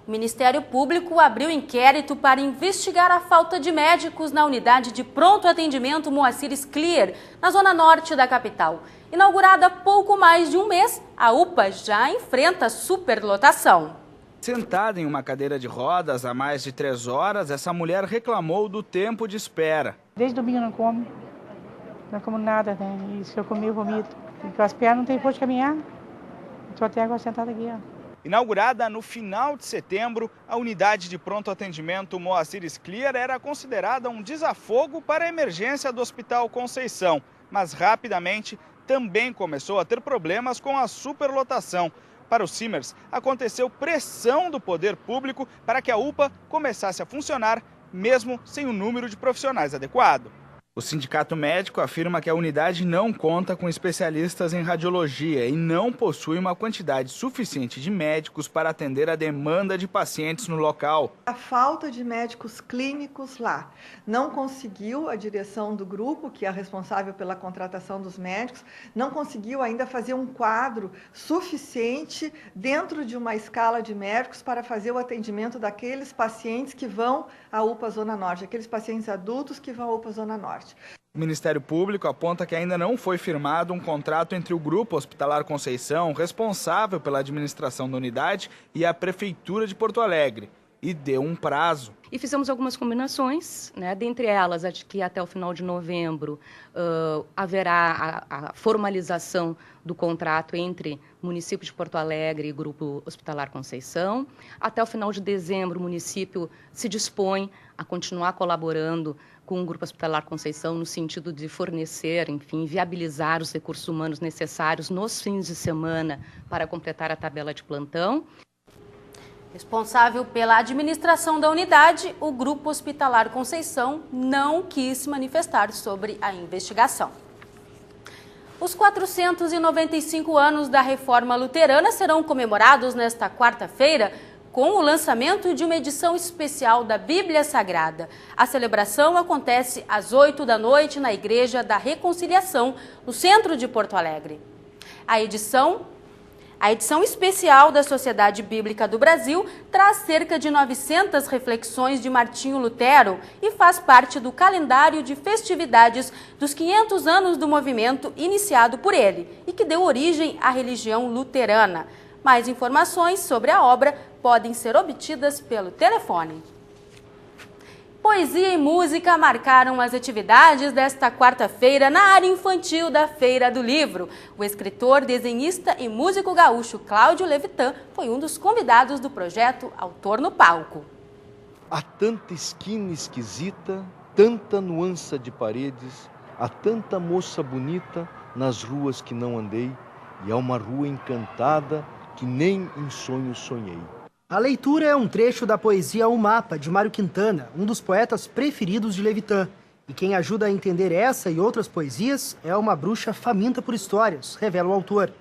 O Ministério Público abriu inquérito para investigar a falta de médicos na unidade de pronto atendimento Moacir Scliar, na zona norte da capital. Inaugurada há pouco mais de um mês, a UPA já enfrenta superlotação. Sentada em uma cadeira de rodas há mais de 3 horas, essa mulher reclamou do tempo de espera. Desde domingo eu não como nada, né? E se eu comer, eu vomito. Porque as pernas não tem força de caminhar. Estou até agora sentada aqui, ó. Inaugurada no final de setembro, a unidade de pronto atendimento Moacir Scliar era considerada um desafogo para a emergência do Hospital Conceição, mas rapidamente também começou a ter problemas com a superlotação. Para os Simers, aconteceu pressão do poder público para que a UPA começasse a funcionar, mesmo sem o número de profissionais adequado. O sindicato médico afirma que a unidade não conta com especialistas em radiologia e não possui uma quantidade suficiente de médicos para atender a demanda de pacientes no local. A falta de médicos clínicos lá não conseguiu, a direção do grupo, que é responsável pela contratação dos médicos, não conseguiu ainda fazer um quadro suficiente dentro de uma escala de médicos para fazer o atendimento daqueles pacientes que vão à UPA Zona Norte, aqueles pacientes adultos que vão à UPA Zona Norte. O Ministério Público aponta que ainda não foi firmado um contrato entre o Grupo Hospitalar Conceição, responsável pela administração da unidade, e a Prefeitura de Porto Alegre, e deu um prazo. E fizemos algumas combinações, né? Dentre elas, a de que até o final de novembro haverá a formalização do contrato entre município de Porto Alegre e Grupo Hospitalar Conceição. Até o final de dezembro, o município se dispõe a continuar colaborando com o Grupo Hospitalar Conceição no sentido de fornecer, enfim, viabilizar os recursos humanos necessários nos fins de semana para completar a tabela de plantão. Responsável pela administração da unidade, o Grupo Hospitalar Conceição não quis se manifestar sobre a investigação. Os 495 anos da Reforma Luterana serão comemorados nesta quarta-feira com o lançamento de uma edição especial da Bíblia Sagrada. A celebração acontece às 8 da noite na Igreja da Reconciliação, no centro de Porto Alegre. A edição especial da Sociedade Bíblica do Brasil traz cerca de 900 reflexões de Martinho Lutero e faz parte do calendário de festividades dos 500 anos do movimento iniciado por ele e que deu origem à religião luterana. Mais informações sobre a obra podem ser obtidas pelo telefone. Poesia e música marcaram as atividades desta quarta-feira na área infantil da Feira do Livro. O escritor, desenhista e músico gaúcho Cláudio Levitan foi um dos convidados do projeto Autor no Palco. Há tanta esquina esquisita, tanta nuance de paredes, há tanta moça bonita nas ruas que não andei, e há uma rua encantada que nem em sonho sonhei. A leitura é um trecho da poesia O Mapa, de Mário Quintana, um dos poetas preferidos de Levitan. E quem ajuda a entender essa e outras poesias é uma bruxa faminta por histórias, revela o autor.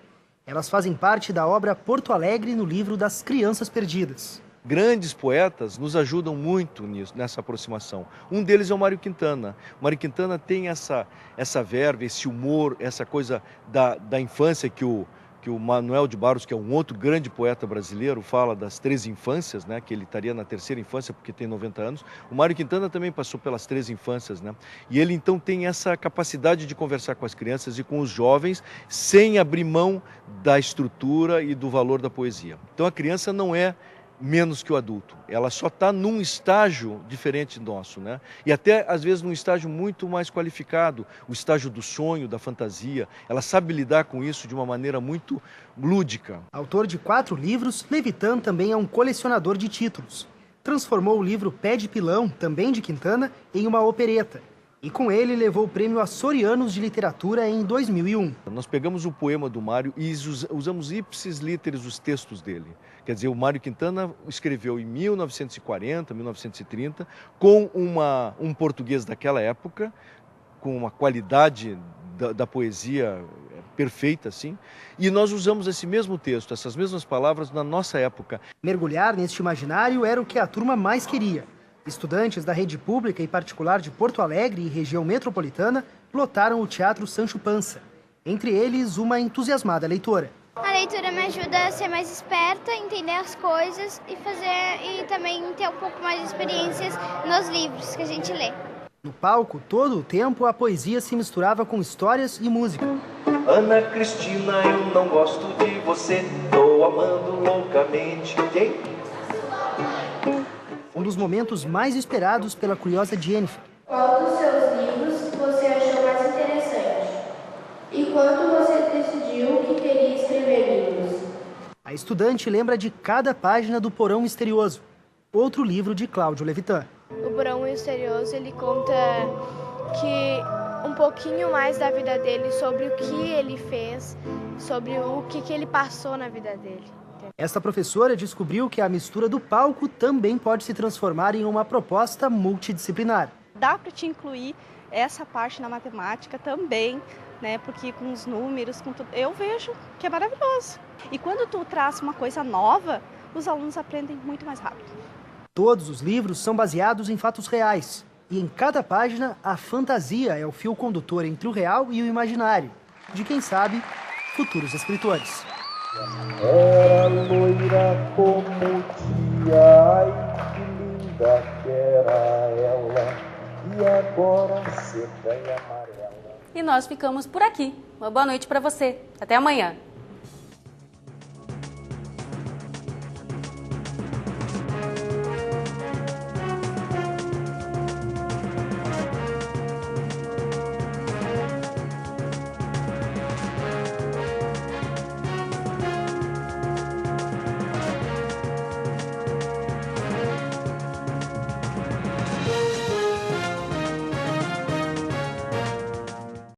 Elas fazem parte da obra Porto Alegre no livro das Crianças Perdidas. Grandes poetas nos ajudam muito nessa aproximação. Um deles é o Mário Quintana. O Mário Quintana tem essa verve, esse humor, essa coisa da infância que o Manuel de Barros, que é um outro grande poeta brasileiro, fala das 3 infâncias, né, que ele estaria na 3ª infância porque tem 90 anos. O Mário Quintana também passou pelas 3 infâncias, né? E ele então tem essa capacidade de conversar com as crianças e com os jovens sem abrir mão da estrutura e do valor da poesia. Então a criança não é menos que o adulto, ela só está num estágio diferente do nosso, né? E até às vezes num estágio muito mais qualificado, o estágio do sonho, da fantasia. Ela sabe lidar com isso de uma maneira muito lúdica. Autor de 4 livros, Levitan também é um colecionador de títulos. Transformou o livro Pé de Pilão, também de Quintana, em uma opereta. E com ele levou o prêmio Açorianos de Literatura em 2001. Nós pegamos o poema do Mário e usamos ipsis literis os textos dele. Quer dizer, o Mário Quintana escreveu em 1940, 1930, com um português daquela época, com uma qualidade da poesia perfeita, assim, e nós usamos esse mesmo texto, essas mesmas palavras na nossa época. Mergulhar neste imaginário era o que a turma mais queria. Estudantes da rede pública e particular de Porto Alegre e região metropolitana lotaram o Teatro Sancho Panza. Entre eles, uma entusiasmada leitora. A leitura me ajuda a ser mais esperta, entender as coisas e também ter um pouco mais de experiências nos livros que a gente lê. No palco, todo o tempo, a poesia se misturava com histórias e música. Ana Cristina, eu não gosto de você, tô amando loucamente. Quem? Um dos momentos mais esperados pela curiosa Jennifer. Qual dos seus livros você achou mais interessante? E quando você decidiu que queria escrever livros? A estudante lembra de cada página do Porão Misterioso, outro livro de Cláudio Levitan. O Porão Misterioso, ele conta um pouquinho mais da vida dele, sobre o que ele fez, sobre o que ele passou na vida dele. Esta professora descobriu que a mistura do palco também pode se transformar em uma proposta multidisciplinar. Dá para te incluir essa parte na matemática também, né? Porque com os números, com tudo, eu vejo que é maravilhoso. E quando tu traz uma coisa nova, os alunos aprendem muito mais rápido. Todos os livros são baseados em fatos reais. E em cada página, a fantasia é o fio condutor entre o real e o imaginário, de quem sabe, futuros escritores. Era loira como dia, ai que linda que era ela, e agora seca e amarela. E nós ficamos por aqui. Uma boa noite para você. Até amanhã.